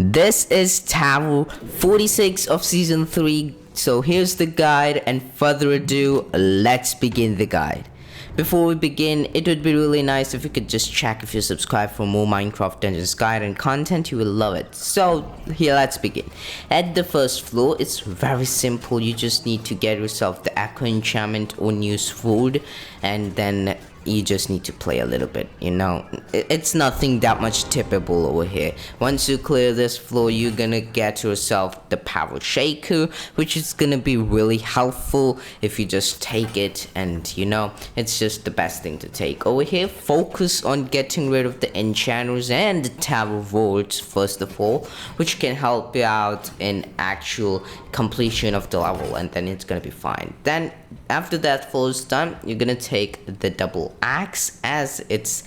This is Tower 46 of Season 3, so here's the guide, and further ado, let's begin the guide. Before we begin, it would be really nice if you could just check if you subscribe for more Minecraft Dungeons guide and content. You will love it. So here, let's begin. At the first floor, it's very simple. You just need to get yourself the Echo Enchantment or new sword, and then you just need to play a little bit, you know. It's nothing that much typical over here. Once you clear this floor, you're gonna get yourself the Powershaker, which is gonna be really helpful if you just take it, and you know, it's just the best thing to take. Over here, focus on getting rid of the enchanters and the tower wards first of all, which can help you out in actual completion of the level, and then it's gonna be fine. Then after that floor is done, you're gonna take the double axe, as it's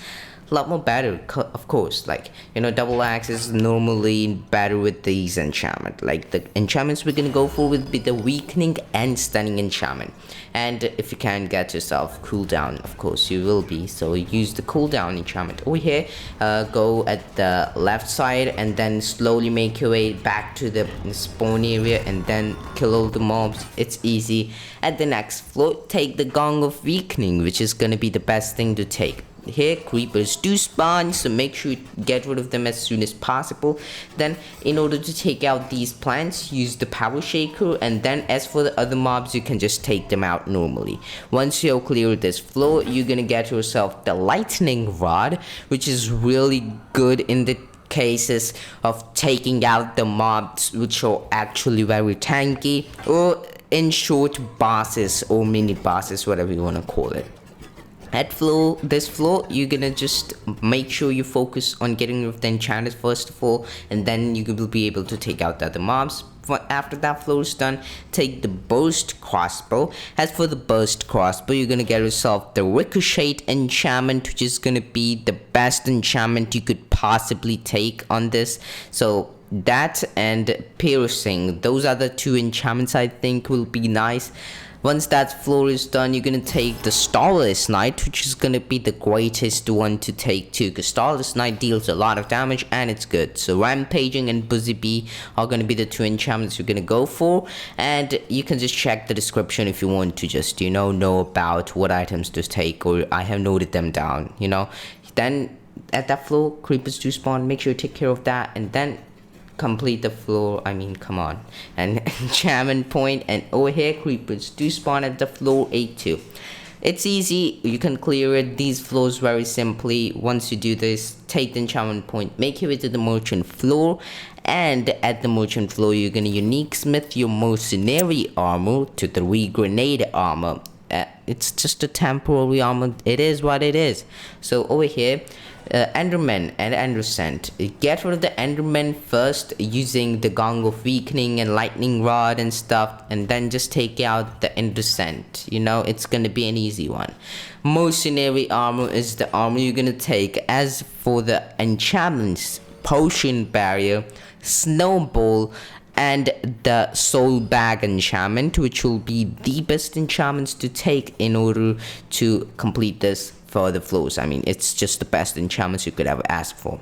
a lot more better, of course. Like, you know, double axe is normally better with these enchantments. Like, the enchantments we're gonna go for would be the weakening and stunning enchantment, and if you can get yourself cooldown, of course you will be, so use the cooldown enchantment. Over here, go at the left side and then slowly make your way back to the spawn area and then kill all the mobs. It's easy. At the next floor, take the Gong of weakening, which is gonna be the best thing to take. Here, creepers do spawn, so make sure you get rid of them as soon as possible. Then, in order to take out these plants, use the Powershaker, and then as for the other mobs, you can just take them out normally. Once you clear this floor, you're gonna get yourself the Lightning Rod, which is really good in the cases of taking out the mobs which are actually very tanky, or in short, bosses or mini bosses, whatever you want to call it. At this floor, you're gonna just make sure you focus on getting rid of the enchanters first of all, and then you will be able to take out the other mobs. After that floor is done, take the Burst Crossbow. As for the Burst Crossbow, you're gonna get yourself the Ricochet enchantment, which is gonna be the best enchantment you could possibly take on this. So that and Piercing, those are the two enchantments I think will be nice. Once that floor is done, you're gonna take the Starless Knight, which is gonna be the greatest one to take too, because Starless Knight deals a lot of damage and it's good. So Rampaging and Busy Bee are gonna be the two enchantments you're gonna go for, and you can just check the description if you want to just, you know about what items to take, or I have noted them down, you know. Then at that floor, creepers do spawn, make sure you take care of that, and then complete the floor. I mean, come on. And enchantment point, and over here creepers do spawn at the floor 8 too. It's easy, you can clear it, these floors very simply. Once you do this, take the enchantment point, make your way to the merchant floor, and at the merchant floor you're gonna Uniquesmith your mercenary armor to 3 grenade armor. It's just a temporary armor, it is what it is. So over here, Enderman and Enderscent. Get rid of the Enderman first using the Gong of weakening and Lightning Rod and stuff, and then just take out the Enderscent. You know, it's gonna be an easy one. Mercenary armor is the armor you're gonna take. As for the enchantments, Potion Barrier, Snowball, and the Soul Bag enchantment, which will be the best enchantments to take in order to complete this for the floors. I mean, it's just the best enchantments you could ever ask for.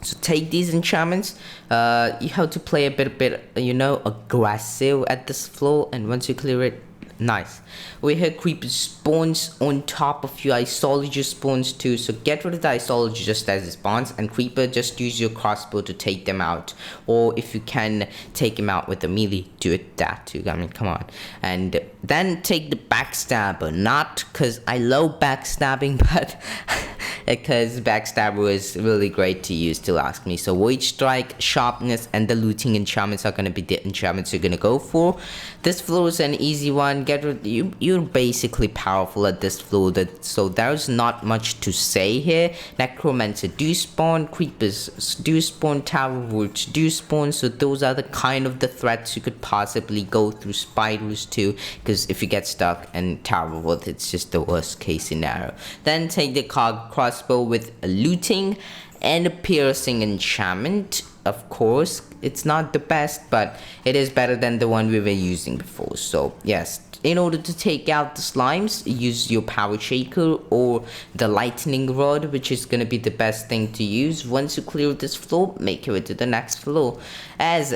So take these enchantments. You have to play a bit, you know, aggressive at this floor, and once you clear it, nice. We have creeper spawns on top of your isology spawns too, so get rid of the isology just as it spawns, and creeper, just use your crossbow to take them out, or if you can take them out with a melee, do it that too. I mean, come on. And then take the Backstabber, not because I love backstabbing, but because Backstabber is really great to use, to ask me. So VoidStrike, sharpness, and the looting enchantments are gonna be the enchantments you're gonna go for. This floor is an easy one. You're basically powerful at this floor, so there's not much to say here. Necromancer do spawn, creepers do spawn, tower wards do spawn, so those are the kind of the threats you could possibly go through. Spiders too, because if you get stuck in tower ward, it's just the worst case scenario. Then take the Cog Crossbow with looting and a piercing enchantment. Of course, it's not the best, but it is better than the one we were using before. So yes, in order to take out the slimes, use your Powershaker or the Lightning Rod, which is going to be the best thing to use. Once you clear this floor, make your way to the next floor. As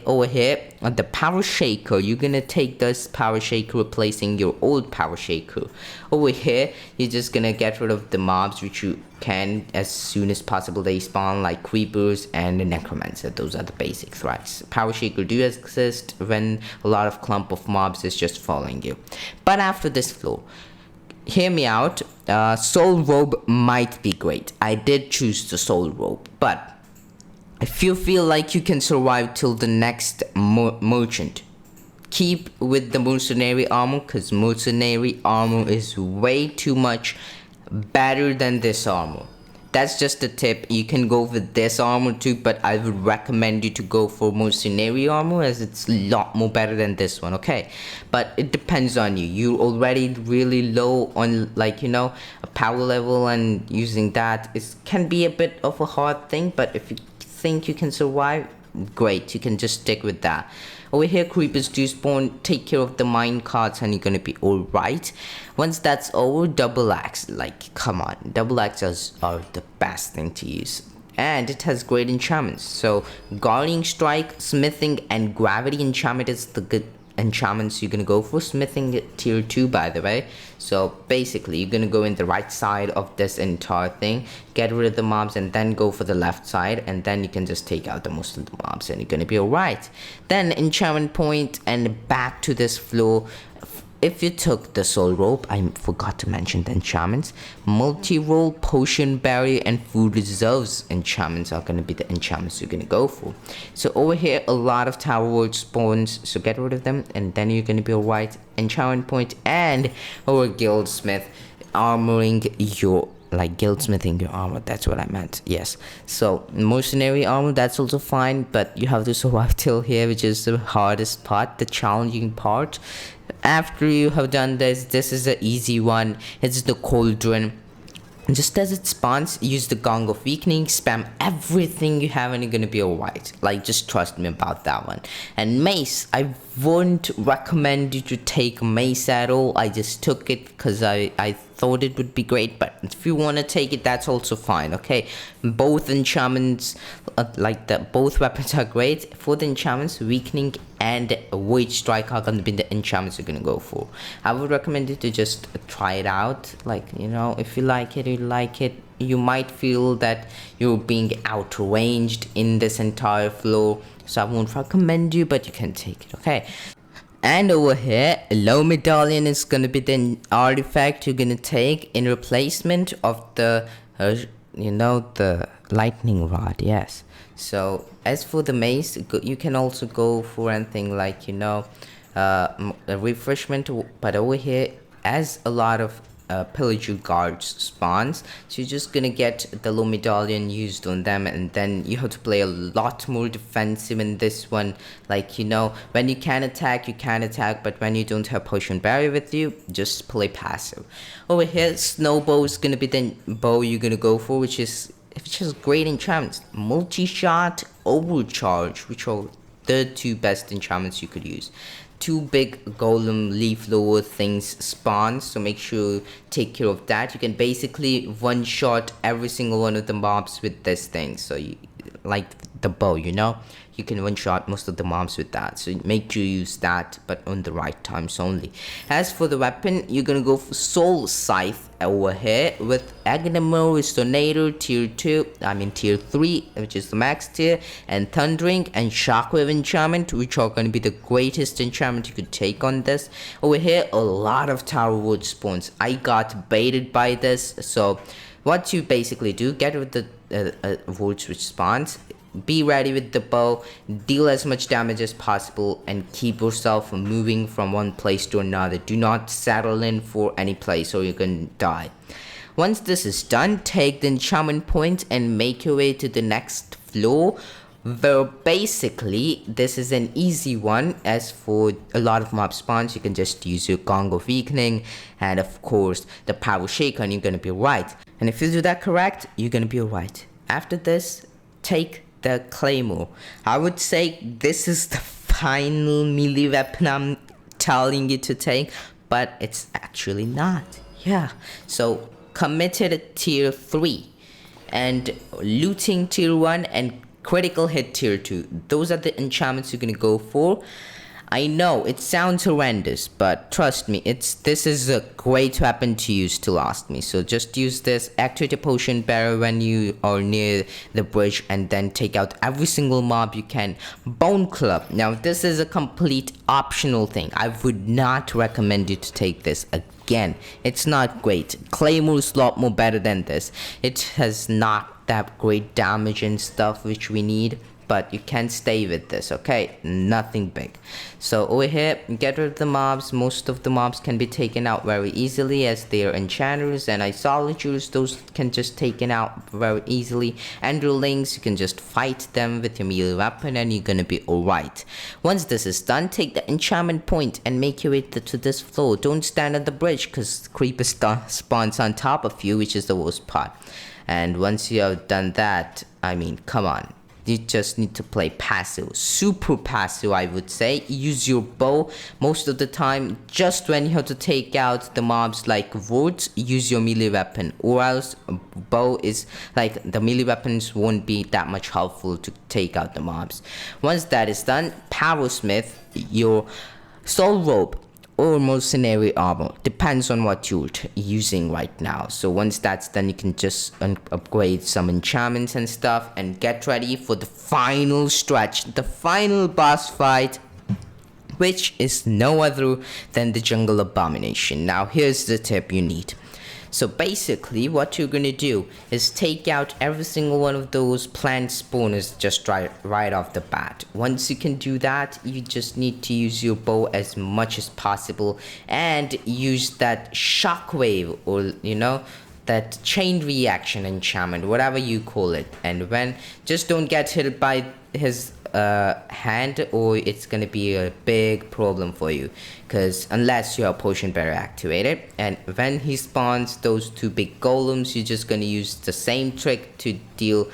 over here, the Powershaker, you're going to take this Powershaker replacing your old Powershaker. Over here, you're just going to get rid of the mobs which you can as soon as possible. They spawn like creepers and the necromancer. Those are the basics, right? Powershaker do exist when a lot of clump of mobs is just following you. But after this floor, hear me out, soul robe might be great. I did choose the soul robe, but if you feel like you can survive till the next merchant, keep with the mercenary armor, because mercenary armor is way too much better than this armor. That's just a tip. You can go with this armor too, but I would recommend you to go for mercenary armor as it's a lot more better than this one, okay? But it depends on you. You're already really low on, like, you know, a power level, and using that can be a bit of a hard thing, but if you think you can survive, great, you can just stick with that. Over here, creepers do spawn. Take care of the mine carts and you're gonna be alright. Once that's over, double axe, like, come on, double axes are the best thing to use, and it has great enchantments. So guarding strike, smithing, and gravity enchantment is the good enchantments you're gonna go for. Smithing tier 2, by the way. So basically you're gonna go in the right side of this entire thing, get rid of the mobs, and then go for the left side, and then you can just take out the most of the mobs and you're gonna be alright. Then enchantment point and back to this floor. If you took the soul rope, I forgot to mention the enchantments. Multi-roll, potion barrier, and food reserves enchantments are going to be the enchantments you're going to go for. So over here, a lot of tower ward spawns, so get rid of them, and then you're going to be alright. Enchantment point and our guildsmith armoring your, like, guildsmithing your armor, that's what I meant, yes. So mercenary armor, that's also fine, but you have to survive till here, which is the hardest part, the challenging part. After you have done this is the easy one. It's the cauldron. Just as it spawns, use the Gong of Weakening, spam everything you have, and you're gonna be alright. Like, just trust me about that one. And mace, I wouldn't recommend you to take mace at all. I just took it because I thought it would be great, but if you want to take it, that's also fine, okay? Both enchantments, both weapons are great. For the enchantments, Weakening and VoidStrike are gonna be the enchantments you're gonna go for. I would recommend you to just try it out. Like, you know, if you like it, you like it. You might feel that you're being outranged in this entire floor, so I won't recommend you, but you can take it, okay? And over here, low medallion is gonna be the artifact you're gonna take in replacement of the the lightning rod, yes. So as for the mace, you can also go for anything like, a refreshment, but over here, as a lot of pillager guards spawns, so you're just gonna get the low medallion used on them, and then you have to play a lot more defensive in this one. Like, when you can attack, but when you don't have potion barrier with you, just play passive. Over here, Snowball is gonna be the bow you're gonna go for, which is great enchantments. Multi-shot, overcharge, which are the two best enchantments you could use. Two big golem leaf lower things spawn, so make sure you take care of that. You can basically one shot every single one of the mobs with this thing. So you, like the bow, you can one shot most of the mobs with that, so make sure you use that, but on the right times only. As for the weapon, you're gonna go for soul scythe over here with Agnemo Restorator tier 3, which is the max tier, and Thundering and Shockwave enchantment, which are going to be the greatest enchantment you could take on this. Over here, a lot of tower wood spawns. I got baited by this, so what you basically do, get with the woods which spawns, be ready with the bow, deal as much damage as possible, and keep yourself moving from one place to another. Do not settle in for any place or you're gonna die. Once this is done, take the enchantment point and make your way to the next floor, where basically this is an easy one. As for a lot of mob spawns, you can just use your Gong of Weakening and of course the Powershaker, and you're gonna be right. And if you do that correct, you're gonna be alright. After this, take the Claymore. I would say this is the final melee weapon I'm telling you to take, but it's actually not. Yeah, so committed tier 3 and looting tier 1 and critical hit tier 2. Those are the enchantments you're gonna go for. I know it sounds horrendous, but trust me, this is a great weapon to use to last me. So just use this, activate a potion barrel when you are near the bridge, and then take out every single mob you can. Bone Club. Now this is a complete optional thing. I would not recommend you to take this again. It's not great. Claymore is a lot more better than this. It has not that great damage and stuff which we need, but you can stay with this, okay? Nothing big. So over here, get rid of the mobs. Most of the mobs can be taken out very easily as they are enchanters and isolatudes. Those can just taken out very easily. Underlings, you can just fight them with your melee weapon and you're gonna be alright. Once this is done, take the enchantment point and make your way to this floor. Don't stand on the bridge because creeper spawns on top of you, which is the worst part. And once you have done that, I mean, come on. You just need to play passive, super passive I would say. Use your bow most of the time. Just when you have to take out the mobs like wards, use your melee weapon, or else bow is like the melee weapons won't be that much helpful to take out the mobs. Once that is done, Powersmith your soul robe or mercenary armor, depends on what you're using right now. So once that's done, you can just upgrade some enchantments and stuff and get ready for the final stretch, the final boss fight, which is no other than the jungle abomination. Now here's the tip you need. So basically what you're gonna do is take out every single one of those plant spawners just right off the bat. Once you can do that, you just need to use your bow as much as possible and use that shockwave, or you know, that chain reaction enchantment, whatever you call it. And when, just don't get hit by his hand or it's gonna be a big problem for you, because unless you have potion barrier activated, and when he spawns those two big golems, you're just gonna use the same trick to deal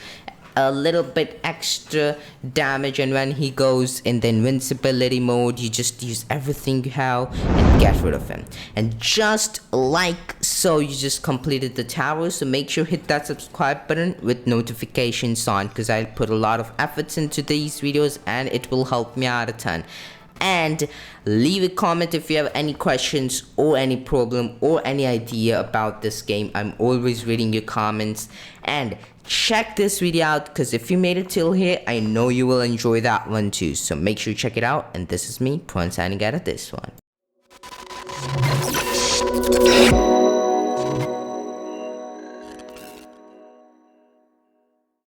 a little bit extra damage. And when he goes in the invincibility mode, you just use everything you have and get rid of him. And just like so, you just completed the tower. So make sure hit that subscribe button with notifications on, because I put a lot of efforts into these videos and it will help me out a ton. And leave a comment if you have any questions or any problem or any idea about this game. I'm always reading your comments. And check this video out, because if you made it till here, I know you will enjoy that one too. So make sure you check it out. And this is me, Prahant, signing out of this one.